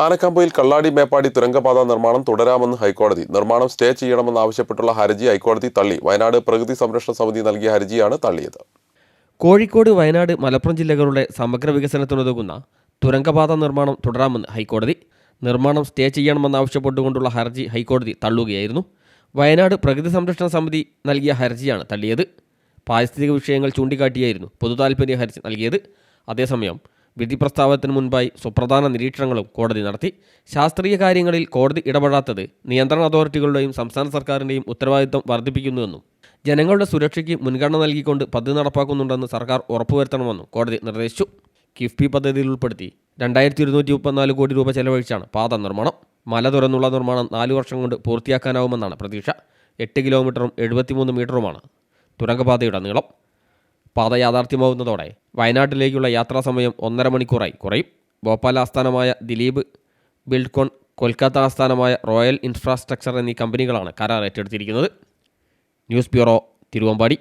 ആനക്കാമ്പയിൽ കള്ളാടി മേപ്പാടി തുരങ്കപാത നിർമ്മാണം തുടരാമെന്ന് ഹൈക്കോടതി. നിർമ്മാണം സ്റ്റേ ചെയ്യണമെന്നാവശ്യപ്പെട്ടുള്ള ഹർജി ഹൈക്കോടതി തള്ളി. വയനാട് പ്രകൃതി സംരക്ഷണ സമിതി നൽകിയ ഹർജിയാണ് തള്ളിയത്. കോഴിക്കോട്, വയനാട്, മലപ്പുറം ജില്ലകളുടെ സമഗ്ര വികസനത്തിനുതകുന്ന തുരങ്കപാത നിർമ്മാണം തുടരാമെന്ന് ഹൈക്കോടതി. നിർമ്മാണം സ്റ്റേ ചെയ്യണമെന്നാവശ്യപ്പെട്ടുകൊണ്ടുള്ള ഹർജി ഹൈക്കോടതി തള്ളുകയായിരുന്നു. വയനാട് പ്രകൃതി സംരക്ഷണ സമിതി നൽകിയ ഹർജിയാണ് തള്ളിയത്. പാരിസ്ഥിതിക വിഷയങ്ങൾ ചൂണ്ടിക്കാട്ടിയായിരുന്നു പൊതുതാൽപര്യ ഹർജി നൽകിയത്. അതേസമയം വിധി പ്രസ്താവത്തിന് മുൻപായി സുപ്രധാന നിരീക്ഷണങ്ങളും കോടതി നടത്തി. ശാസ്ത്രീയ കാര്യങ്ങളിൽ കോടതി ഇടപെടാത്തത് നിയന്ത്രണ അതോറിറ്റികളുടെയും സംസ്ഥാന സർക്കാരിൻ്റെയും ഉത്തരവാദിത്തം വർദ്ധിപ്പിക്കുന്നുവെന്നും ജനങ്ങളുടെ സുരക്ഷയ്ക്ക് മുൻഗണന നൽകിക്കൊണ്ട് പദ്ധതി നടപ്പാക്കുന്നുണ്ടെന്ന് സർക്കാർ ഉറപ്പുവരുത്തണമെന്നും കോടതി നിർദ്ദേശിച്ചു. കിഫ്ബി പദ്ധതിയിൽ ഉൾപ്പെടുത്തി 2234 കോടി രൂപ ചെലവഴിച്ചാണ് പാത നിർമ്മാണം. മല തുറന്നുള്ള നിർമ്മാണം 4 വർഷം കൊണ്ട് പൂർത്തിയാക്കാനാവുമെന്നാണ് പ്രതീക്ഷ. 8 കിലോമീറ്ററും 73 മീറ്ററുമാണ് തുരങ്കപാതയുടെ നീളം. പാത യാഥാർത്ഥ്യമാവുന്നതോടെ വയനാട്ടിലേക്കുള്ള യാത്രാസമയം 1.5 മണിക്കൂറായി കുറയും. ഭോപ്പാൽ ആസ്ഥാനമായ ദിലീപ് ബിൽഡ്കോൺ, കൊൽക്കത്ത ആസ്ഥാനമായ റോയൽ ഇൻഫ്രാസ്ട്രക്ചർ എന്നീ കമ്പനികളാണ് കരാർ ഏറ്റെടുത്തിരിക്കുന്നത്. News bureau, Thiruvambady.